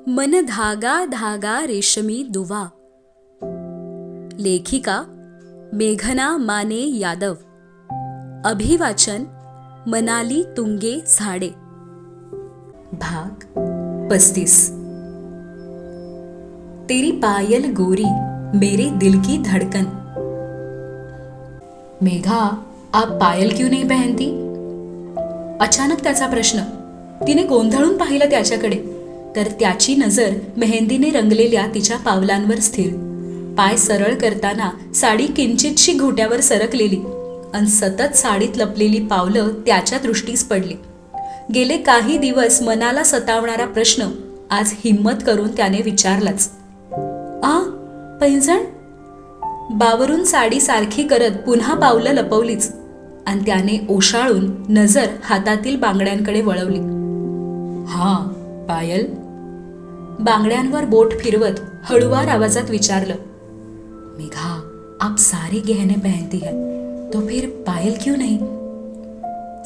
मन धागा धागा रेशमी दुवा. लेखिका मेघना माने यादव. अभिवाचन मनाली तुंगे झाडे. भाग 35. तेरी पायल गोरी मेरे दिल की धड़कन. मेघा, आप पायल क्यों नहीं पहनती? अचानक त्याचा प्रश्न. तिने गोंधळून पाहिलं त्याच्याकडे, तर त्याची नजर मेहंदीने रंगलेल्या तिच्या पावलांवर स्थिर. पाय सरळ करताना साडी किंचितशी घोट्यावर सरकलेली आणि सतत साडीत लपलेली पावलं त्याच्या दृष्टीस पडली. गेले काही दिवस मनाला सतावणारा प्रश्न आज हिम्मत करून त्याने विचारलाच. पैंजण? बावरून साडी सारखी करत पुन्हा पावलं लपवलीच आणि त्याने ओशाळून नजर हातातील बांगड्यांकडे वळवली. हां, पायल? बांगड्यांवर बोट फिरवत हळुवार आवाजात विचारलं. मेघा, आप सारे गहने पहनती है, तो फिर पायल क्यों नहीं?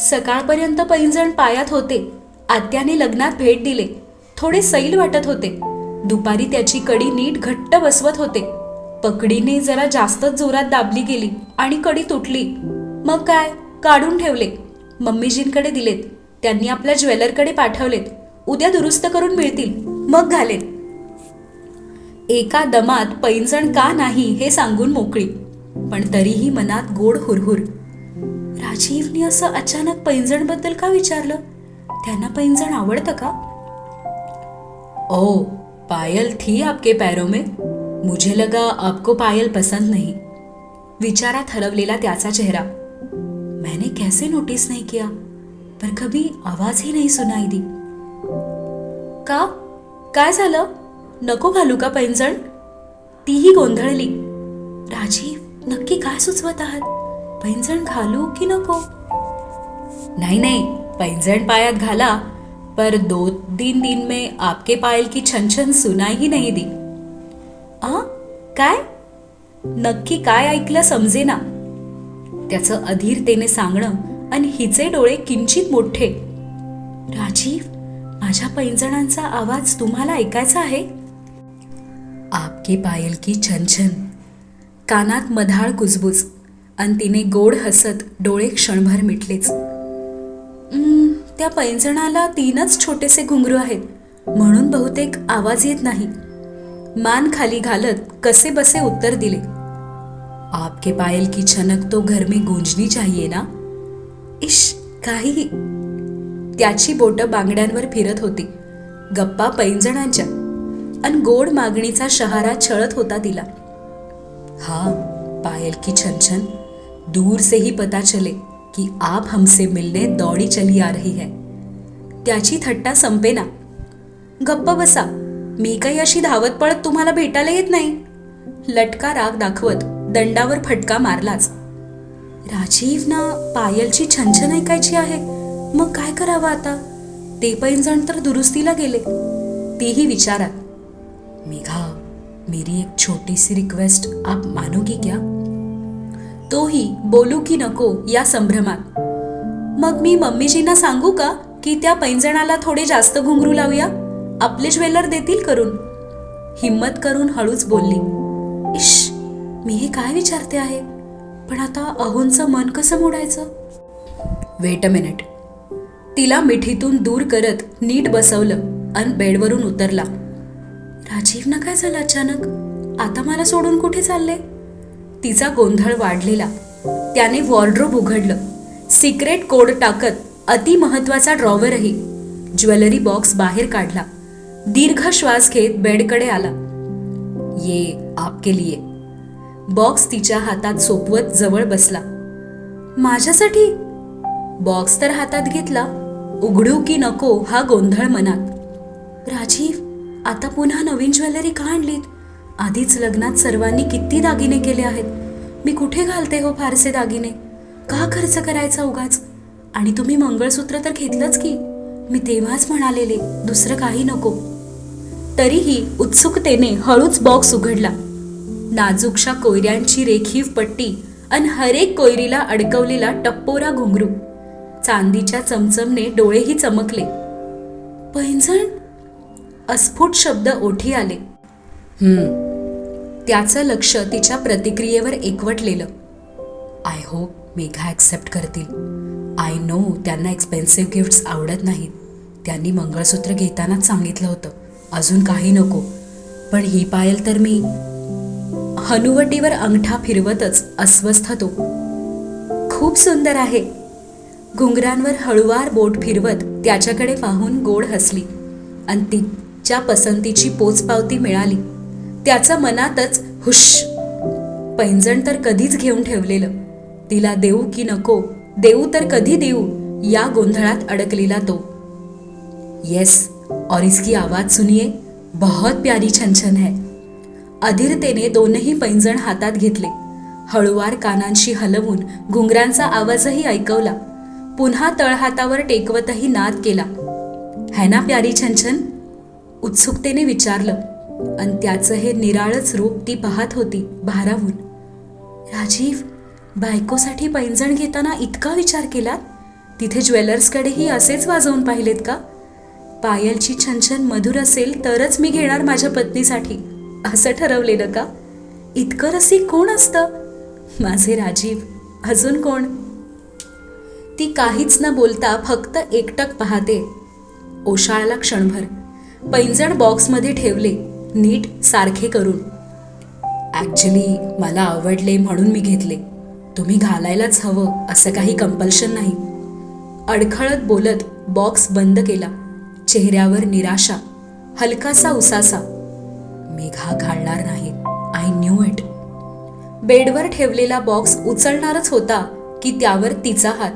सकाळपर्यंत पैंजण पायात होते. आत्याने लग्नात भेट दिले. थोडे सैल वाटत होते. दुपारी त्याची कडी नीट घट्ट बसवत होते. पकडीने जरा जास्तच जोरात दाबली गेली आणि कडी तुटली. मग काय, काढून ठेवले. मम्मीजींकडे दिलेत. त्यांनी आपल्या ज्वेलरकडे पाठवलेत. उद्या दुरुस्त करून मिळतील, मग घालेत. एका दमात पैंजण का नाही हे सांगून मोकळी, पण तरीही मनात गोड हुरहुर. राजीवने असं अचानक पैंजणबद्दल का विचारलं? त्यांना पैंजण आवडतं का? ओ, पायल थी आपके पैरों में? मुझे लगा आपको पायल पसंद नहीं. विचारात हरवलेला त्याचा चेहरा. मैंने कैसे नोटिस नहीं किया, पर कभी आवाज ही नहीं सुनाई दी. का? काय झालं? नको घालू का पैंजण? तीही गोंधळली. राजीव, नक्की काय सुचवत आहात? पैंजण घालू की नको? नहीं नहीं, पैंजण पायात घाला, पर 2-3 दिन में आपके पायल की छन छन सुनाई ही नहीं दी. काय? नक्की काय ऐकलं समजेना. त्याचं अधीरतेने सांगणं आणि हिचे डोळे किंचित मोठे. राजीव, माझ्या पैंजणांचा आवाज तुम्हाला ऐकायचा आहे? आपके पायल की छन छन. कानात मधाळ कुजबुज आणि तिने गोड हसत डोळे क्षणभर मिटलेच. त्या पैंजणाला 3च छोटेसे घुंगरू आहेत, म्हणून बहुतेक आवाज येत नाही. मान खाली घालत कसे बसे उत्तर दिले. आपके पायल की छनक तो घर में गूंजनी चाहिए ना? इश, काहीही. त्याची बोटं बांगड्यांवर फिरत होती. गप्पा पैंजणांच्या आणि गोड मागणीचा शहारा छळत होता तिला. हाँ, पायल की छन छन, दूर से ही पता चले कि आप हमसे मिलने दौड़ी चली आ रही है. त्याची थट्टा संपेना. गप्प बसा, मी काही अशी धावत पळत तुम्हाला भेटायला येत नाही. लटका राग दाखवत दंडावर फटका मारलाच. राजीवना पायलची छनछन ऐकायची आहे, मग काय करावं आता? ते पैंजण तर दुरुस्तीला गेले. तीही विचारात. मेघा, मेरी एक छोटी सी रिक्वेस्ट आप मानोगी क्या? तोही बोलू की नको या संभ्रमात. मग मी मम्मीजींना सांगू का की त्या पैंजणाला थोडे जास्त घुंगरू लावूया? आपले ज्वेलर देतील करून. हिम्मत करून हळूच बोलली. इश, मी हे काय विचारते आहे? पण आता अहोंचं मन कसं मोडायचं? Weight a minute. तिला मिठीतून दूर करत नीट बसवलं आणि बेडवरून उतरला. राजीवना काय झालं अचानक? आता मला सोडून कुठे चालले? तिचा गोंधळ वाढलेला. त्याने वॉर्डरोब उघडलं. सिक्रेट कोड टाकत अतिमहत्वाचा ड्रॉवरही. ज्वेलरी बॉक्स बाहेर काढला. दीर्घ श्वास घेत बेडकडे आला. ये आपके लिए. बॉक्स तिच्या हातात सोपवत जवळ बसला. माझ्यासाठी? बॉक्स तर हातात घेतला. उघडू की नको हा गोंधळ मनात. राजीव, आता पुन्हा नवीन ज्वेलरी का आणलीत? आधीच लग्नात सर्वांनी किती दागिने केले आहेत. मी कुठे घालते हो फारसे दागिने? का खर्च करायचा उगाच? आणि तुम्ही मंगळसूत्र तर घेतलंच की. मी तेव्हाच म्हणालेले, दुसरं काही नको. तरीही उत्सुकतेने हळूच बॉक्स उघडला. नाजूकशा कोयऱ्यांची रेखीव पट्टी आणि हरेक कोयरीला अडकवलेला टप्पोरा घुंगरू. चांदीच्या चमचमने डोळेही चमकले. पैंजण? अस्फुट शब्द ओठी आले. त्याचं लक्ष तिच्या प्रतिक्रियेवर एकवटलेलं. आय होप मेघा ॲक्सेप्ट करतील. आय नो त्यांना एक्सपेन्सिव्ह गिफ्ट्स आवडत नाहीत. त्यांनी मंगळसूत्र घेतानाच सांगितलं होतं अजून काही नको. पण ही पायल तर मी. हनुवटीवर अंगठा फिरवतच अस्वस्थ तो. खूप सुंदर आहे. घुंगरांवर हळुवार बोट फिरवत त्याच्याकडे पाहून गोड हसली आणि तिच्या पसंतीची पोचपावती मिळाली. त्याचा मनातच हुश. पैंजण तर कधीच घेऊन ठेवलेलं. तिला देऊ की नको, देऊ तर कधी देऊ या गोंधळात अडकलेला तो. येस, और इसकी आवाज सुनिए, बहुत प्यारी छनछन है. अधीरतेने दोनही पैंजण हातात घेतले. हळुवार कानांशी हलवून घुंगरांचा आवाजही ऐकवला. पुन्हा तळहातावर टेकवतही नाद केला. है ना प्यारी छनछन? उत्सुकतेने विचारलं आणि त्याचं हे निराळच रूप ती पाहत होती भारावून. राजीव, बायकोसाठी पैंजण घेताना इतका विचार केला? तिथे ज्वेलर्सकडेही असेच वाजवून पाहिलेत का? पायलची छनछन मधुर असेल तरच मी घेणार माझ्या पत्नीसाठी असं ठरवलेलं का? इतकं रसिक कोण असतं? माझे राजीव. अजून कोण? ती काहीच न बोलता फक्त एकटक पाहते. ओशाळला क्षणभर. पैंजण बॉक्समध्ये ठेवले नीट सारखे करून. ॲक्च्युली मला आवडले म्हणून मी घेतले. तुम्ही घालायलाच हवं असं काही कंपल्शन नाही. अडखळत बोलत बॉक्स बंद केला. चेहऱ्यावर निराशा, हलकासा उसासा. मेघा घालणार नाही. I knew it. बेडवर ठेवलेला बॉक्स उचलणारच होता की त्यावर तिचा हात.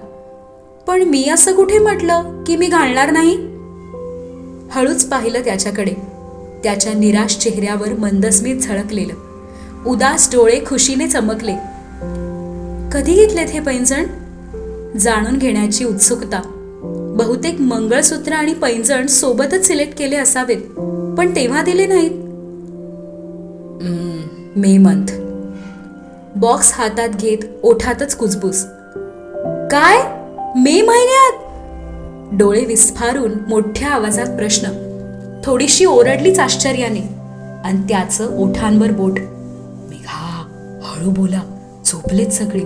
पण मी असं कुठे म्हटलं की मी घालणार नाही? हळूच पाहिलं त्याच्याकडे. त्याच्या निराश चेहऱ्यावर मंदस्मित झळकलेलं. उदास डोळे खुशीने चमकले. कधी घेतलेत हे पैंजण? जाणून घेण्याची उत्सुकता. बहुतेक मंगळसूत्र आणि पैंजण सोबतच सिलेक्ट केले असावेत, पण तेव्हा दिले नाहीत. May month. बॉक्स हातात घेत ओठातच कुजबूस. काय? मे महिन्यात? डोळे विस्फारून मोठ्या आवाजात प्रश्न. थोडीशी ओरडलीच आश्चर्याने आणि त्याचं ओठांवर बोट. मेघा, हळू बोला, झोपलेत सगळे.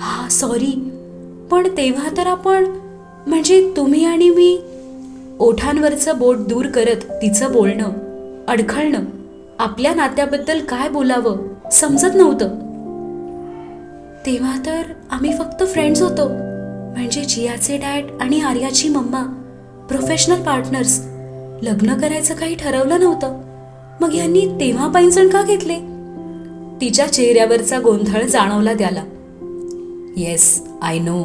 हा सॉरी, पण तेव्हा तर आपण, म्हणजे तुम्ही आणि मी. ओठांवरचं बोट दूर करत तिचं बोलणं, अडखळणं. आपल्या नात्याबद्दल काय बोलावं समजत नव्हतं. तेव्हा तर आम्ही फक्त फ्रेंड्स होतो. म्हणजे जियाचे डॅड आणि आर्याची मम्मा प्रोफेशनल पार्टनर्स. लग्न करायचं काही ठरवलं नव्हतं. मग यांनी तेव्हा पैंजण का घेतले? तिच्या चेहऱ्यावरचा गोंधळ जाणवला त्याला. Yes, I know.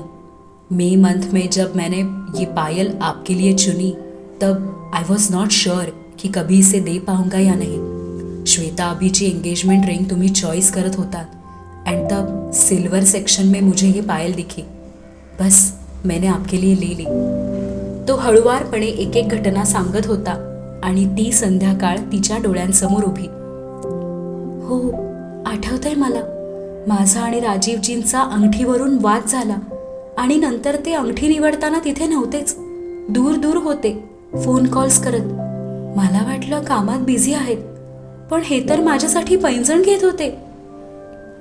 मई मंथ में जब मैंने ये पायल आपके लिए चुनी तब आई वॉज नॉट श्योर कि कभी इसे दे पाऊंगा या नहीं. श्वेता अभीची एंगेजमेंट रिंग तुम्ही चॉइस करत होतात एंड तब सिल्वर सेक्शन में मुझे ये पायल दिखी. बस मैंने आपके लिए ले ली. तो हळुवारपणे एक एक घटना सांगत होता आणि ती संध्याकाळ तिच्या डोळ्यांसमोर उभी. हो, आठवतंय मला. माझा आणि राजीवजींचा अंगठीवरून वाद झाला आणि नंतर ते अंगठी निवडताना तिथे नव्हतेच. दूर दूर होते, फोन कॉल्स करत. मला वाटलं कामात बिझी आहेत, पण हे तर माझ्यासाठी पैंजण घेत होते.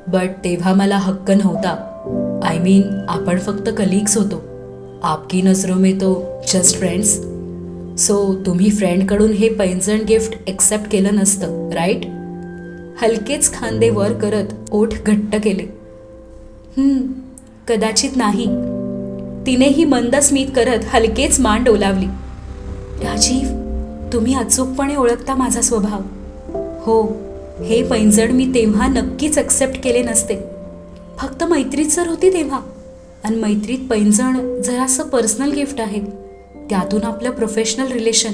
बट तेव्हा मला हक्क नव्हता. आय मीन, आपण फक्त कलिग्स होतो. आपकी नजरों में तो जस्ट फ्रेंड्स. सो तुम्ही फ्रेंडकडून हे पैंजण गिफ्ट एक्सेप्ट केलं नसतं, राईट? हलकेच खांदे वर करत ओठ घट्ट केले. कदाचित नाही. तिनेही मंद स्मित करत हलकेच मान डोलावली. राजीव, तुम्ही अचूकपणे ओळखता माझा स्वभाव. हो, हे पैंजण मी तेव्हा नक्कीच एक्सेप्ट केले नसते. फक्त मैत्रीत सर होती तेव्हा. आणि मैत्रीत पैंजण जरासं पर्सनल गिफ्ट आहे. त्यातून आपलं प्रोफेशनल रिलेशन.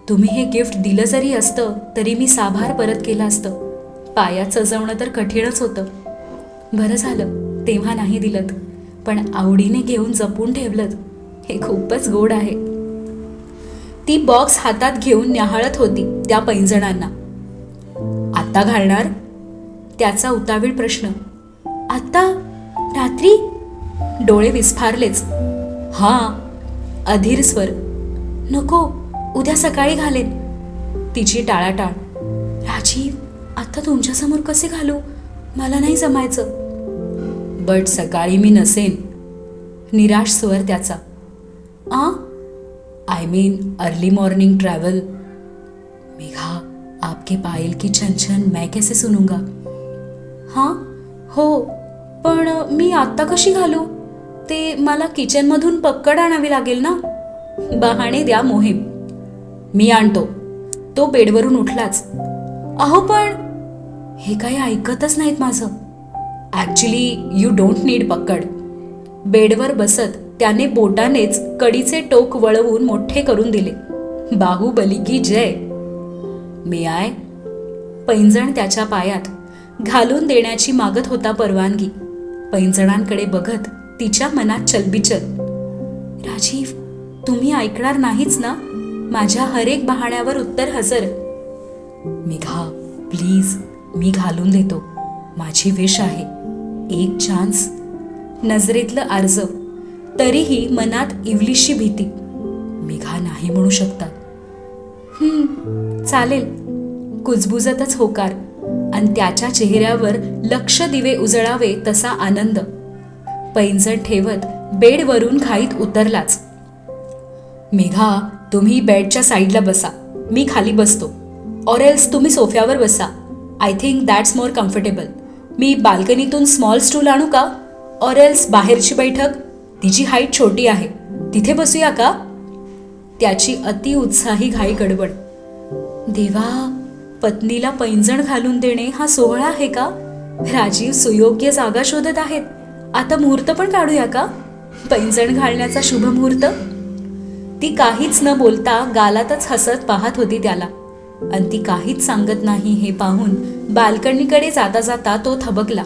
तुम्ही हे गिफ्ट दिलं जरी असतं तरी मी साभार परत केलं असतं. पायात सजवणं तर कठीणच होतं. बरं झालं तेव्हा नाही दिलत, पण आवडीने घेऊन जपून ठेवलं. हे खूपच गोड आहे. ती बॉक्स हातात घेऊन न्याहाळत होती त्या पैंजणांना. आता घालणार? त्याचा उतावीळ प्रश्न. आता? रात्री? डोळे विस्फारलेच. हां, अधीर स्वर. नको, उद्या सकाळी घालेन. तिची टाळाटाळ. राजीव, आता तुमच्यासमोर कसे घालू? मला नाही जमायचं. बट सकाळी मी नसेन. निराश स्वर त्याचा. I mean early morning travel. Megha, आपके पायल की छन छन मैं कैसे सुनूंगा? हां हो, पण मी आत्ता कशी घालू? ते मला किचनमधून पक्कड आणावी लागेल ना. बहाणे द्या मोहीम. मी आणतो. तो बेडवरून उठलाच. अहो पण हे काही ऐकतच नाहीत माझं. ॲक्च्युली यू डोंट नीड पक्कड. बेडवर बसत त्याने बोटानेच कडीचे टोक वळवून मोठे करून दिले. बाहुबली की जय. मी आय. पैंजण त्याच्या पायात घालून देण्याची मागत होता परवानगी. पैंजणांकडे बघत तिच्या मनात चलबिचल. राजीव, तुम्ही ऐकणार नाहीच ना? माझ्या हरेक बहाण्यावर उत्तर हजर. मेघा प्लीज, मी घालून देतो. माझी विश आहे. एक चान्स. नजरेतलं आर्जव, तरीही मनात इवलीशी भीती. मेघा नाही म्हणू शकतात. चालेल. कुजबुजतच होकार आणि त्याच्या चेहऱ्यावर लक्ष दिवे उजळावे तसा आनंद. पैंजण ठेवत बेडवरून घाईत उतरलाच. मेघा, तुम्ही बेडच्या साईडला बसा, मी खाली बसतो. ऑर एल्स तुम्ही सोफ्यावर बसा. I think that's more comfortable. मी बाल्कनीतून स्मॉल स्टूल आणू का? ऑर एल्स बाहेरची बैठक, तिची हाईट छोटी आहे, तिथे बसूया का? त्याची अतिउत्साही घाई गडबड. देवा, पत्नीला पैंजण घालून देणे हा सोहळा आहे का? राजीव सुयोग्य जागा शोधत आहेत. आता मुहूर्त पण काढूया का? पैंजण घालण्याचा शुभ मुहूर्त. ती काहीच न बोलता गालातच हसत पाहत होती त्याला. आणि ती काहीच सांगत नाही हे पाहून बाल्कनीकडे जाता जाता तो थबकला.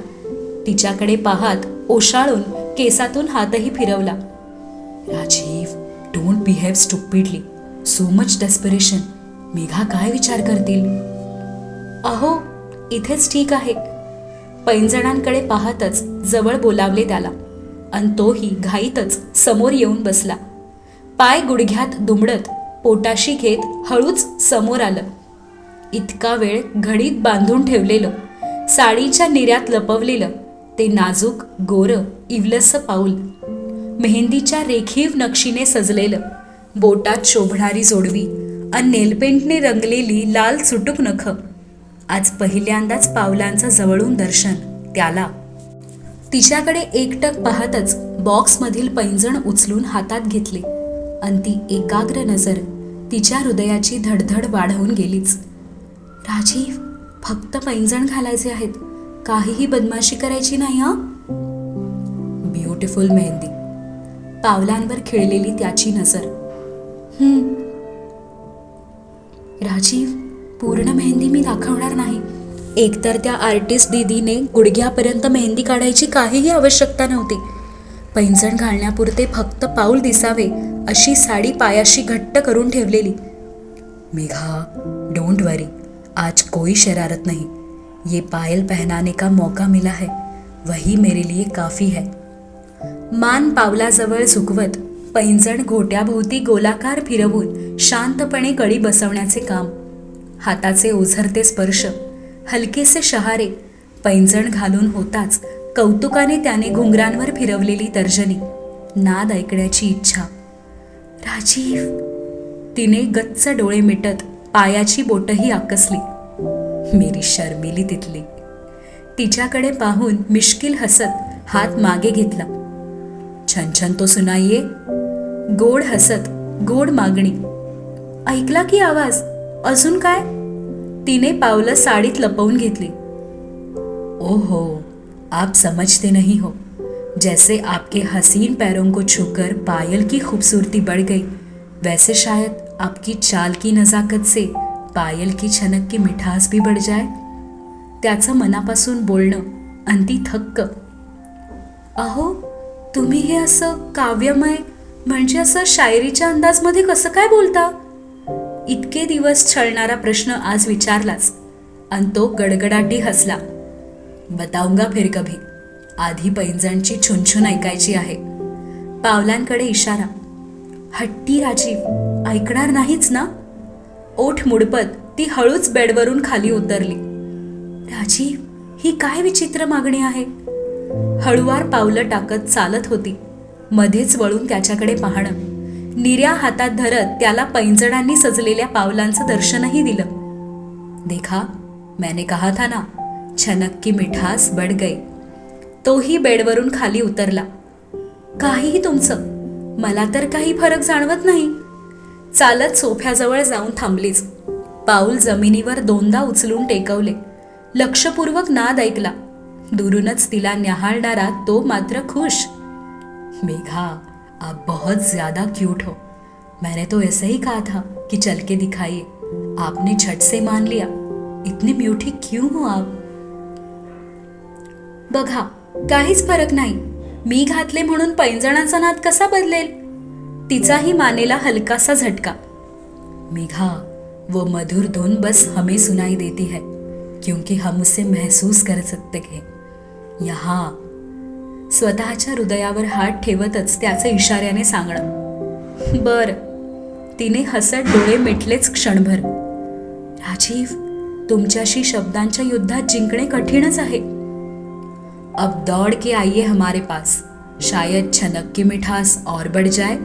तिच्याकडे पाहत ओशाळून केसातून हातही फिरवला. Rajeev, don't behave stupidly. So much desperation. Megha काय विचार करतील? अहो, इथेच ठीक आहे. पैंजणांकडे पाहतच जवळ बोलावले त्याला आणि तोही घाईतच समोर येऊन बसला. पाय गुडघ्यात दुमडत पोटाशी घेत हळूच समोर आलं. इतका वेळ घडीत बांधून ठेवलेलं, साडीच्या निऱ्यात लपवलेलं ते नाजूक गोरं इवलसं पाऊल, मेहंदीच्या रेखीव नक्षीने सजलेलं, बोटात शोभणारी जोडवी आणि नेलपेंटने रंगलेली लाल चुटूक नखं. आज पहिल्यांदाच पावलांचं जवळून दर्शन त्याला. तिच्याकडे एकटक पाहतच बॉक्समधील पैंजण उचलून हातात घेतले आणि ती एकाग्र नजर तिच्या हृदयाची धडधड वाढवून गेलीच. राजीव, फक्त पैंजण घालायचे आहेत, काहीही बदमाशी करायची नाही. हा ब्युटिफुल मेहंदी. पावलांवर खिळलेली त्याची नजर. राजीव, पूर्ण मेहंदी मी दाखवणार नाही. एकतर त्या आर्टिस्ट दीदीने गुडघ्यापर्यंत मेहंदी काढायची काहीही आवश्यकता नव्हती. पैंजण घालण्यापुरते फक्त पाऊल दिसावे अशी साडी पायाशी घट्ट करून ठेवलेली. मेघा, डोंट वरी, आज कोई शरारत नहीं. ये पायल पहनाने का मौका मिला है, वही मेरे लिए काफी है. मान पावलाजवळ झुकवत पैंजण घोट्याभोवती गोलाकार फिरवून शांतपणे कडी बसवण्याचे काम. हाताचे ओझरते स्पर्श, हलकेसे शहारे. पैंजण घालून होताच कौतुकाने त्याने घुंगरांवर फिरवलेली तर्जनी, नाद ऐकण्याची इच्छा. राजीव, तिने गच्च डोळे मिटत पायाची बोटही आकसली. मेरी शर्मिली तिथली. तिच्याकडे पाहून मिश्किल हसत हात मागे घेतला. छन छन तो सुनाइये. गोड हसत, गोड मागणी. ऐकला की आवाज? अजून काय? तिने पावलं साडीत लपवून घेतली. ओहो, आप समझते नहीं हो. जैसे आपके हसीन पैरों को छूकर पायल की खूबसूरती बढ़ गई, वैसे शायद आपकी चाल की नजाकत से पायल की छनक की मिठास भी बढ़ जाए. त्याचं मनापासून बोलणं आणि ती थक्क. अहो, तुम्ही हे असं काव्यमय, म्हणजे असं शायरीच्या अंदाजमध्ये कसं काय बोलता? इतके दिवस छळणारा प्रश्न आज विचारलाच आणि तो गडगडाटी हसला. बताऊंगा फिर कभी. आधी पैंजणची छुनछुन ऐकायची आहे. पावलांकडे इशारा. हट्टी राजीव, ऐकणार नाहीच ना? ओठ मुडपत ती हळूच बेडवरून खाली उतरली. राजीव, ही काय विचित्र मागणी आहे. हळुवार पावलं टाकत चालत होती. मध्येच वळून त्याच्याकडे पाहणं, निर्या हातात धरत त्याला पैंजणांनी सजलेल्या पावलांचं दर्शनही दिलं. देखा, मैंने कहा था ना, छनक की मिठास बढ़ गई. तोही बेडवरून खाली उतरला. काहीही तुमचं, मला तर काही फरक जाणवत नाही. चालत सोफ्याजवळ जाऊन थांबलीच. पाऊल जमिनीवर दोनदा उचलून टेकवले. लक्षपूर्वक नाद ऐकला. दुरूनच तिला न्याहाळणारा तो मात्र खुश. मेघा, आप बहुत ज्यादा क्यूट हो. मैंने तो ऐसे ही कहा था कि चल के दिखाइए. आपने झट से मान लिया. इतनी म्यूठी क्यों हो आप. बघा, काहीच फरक नाही. मी घातले म्हणून पैंजणांचा नाद कसा बदलेल. तिचाही मानेला हलकासा झटका. मेघा, वो मधुर धुन बस हमें सुनाई देती है, क्योंकि हम उसे महसूस कर सकते हैं. यहाँ. स्वतःच्या हृदयावर हात ठेवतच त्याचे इशाऱ्याने सांगणं. बर. तिने हसत डोळे मिटलेच क्षणभर. राजीव, तुमच्याशी शब्दांच्या युद्धात जिंकणे कठीणच आहे. अब दौड़ के आइए हमारे पास, शायद छनक की मिठास और बढ़ जाए.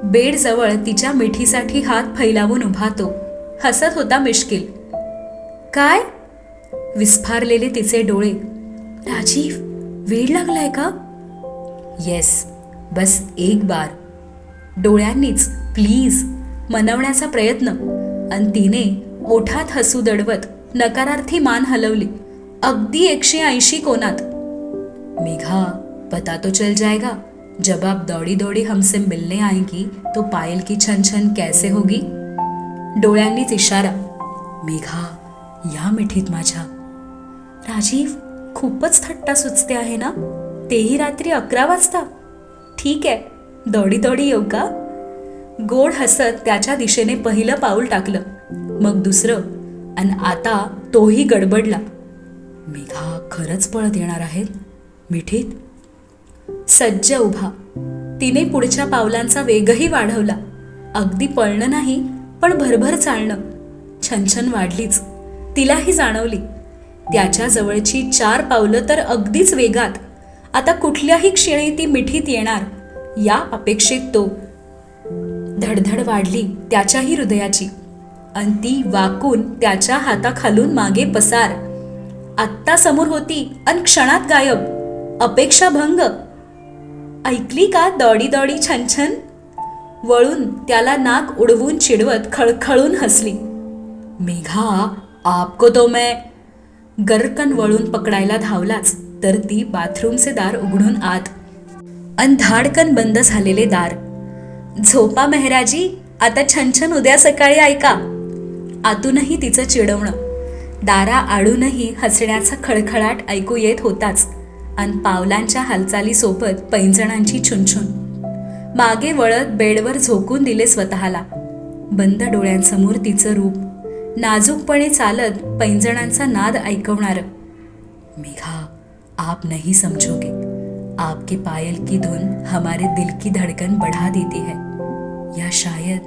बेड जवळ तिच्या मिठीसाठी हात फैलावून उभा तो हसत होता मिश्किल. काय. विस्फारलेले तिचे डोळे. राजीव, वेळ लागलाय का. येस, बस एक बार. डोळ्यांनीच प्लीज मनवण्याचा प्रयत्न. आणि तिने ओठात हसू दडवत नकारार्थी मान हलवली. अगदी 180 कोनात. मेघा, पता तो चल जाएगा, जब आप दौड़ी दौड़ी हमसे मिलने आएंगी तो पायल की छन छन कैसे होगी. डोळ्यांनीच इशारा. मेघा, या मिठीत माझ्या. राजीव, खूपच थट्टा सुचते आहे ना. तेही रात्री 11 वाजता. ठीक आहे, दौडी दौडी येऊ का. गोड हसत त्याच्या दिशेने पहिलं पाऊल टाकलं, मग दुसरं, आणि आता तोही गडबडला. मेघा, खरंच पळत येणार आहेत मिठीत. सज्ज उभा. तिने पुढच्या पावलांचा वेगही वाढवला. अगदी पळणं नाही, पण भरभर चालणं. छनछन वाढलीच. तिलाही जाणवली. त्याच्या जवळची 4 पावलं तर अगदीच वेगात. आता कुठल्याही क्षणी ती मिठीत येणार या अपेक्षेत तो. धडधड वाढली त्याच्याही हृदयाची. आणि ती वाकून त्याच्या हाताखालून मागे पसार. आत्ता समोर होती आणि क्षणात गायब. अपेक्षा भंग. ऐकली का दौडी दौडी छनछन. वळून त्याला नाक उडवून चिडवत खळखळून हसली. मेघा, आपको तो मैं. गर्रकन वळून पकडायला धावलाच तर ती बाथरूमचे दार उघडून आत. अन धाडकन बंद झालेले दार. झोपा मेहराजी, आता छनछन उद्या सकाळी ऐका. आतूनही तिचं चिडवणं. दारा आडूनही हसण्याचा खळखळाट ऐकू येत होताच. अन पावलांच्या हालचालीसोबत पैंजणांची छुनछुन. मागे वळत बेडवर झोकून दिले स्वतःला. बंद डोळ्यांसमोर तिचं रूप. नाजूकपणे चालत पैंजणांचा नाद ऐकवणार. मेघा, आप नहीं समझोगे. आपके पायल की धुन हमारे दिल की धड़कन बढ़ा देती है. या शायद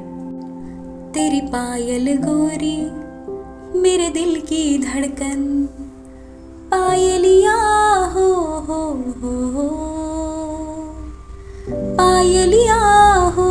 तेरी पायल गोरी मेरे दिल की धड़कन. पायलिया हो हो हो, पायलिया हो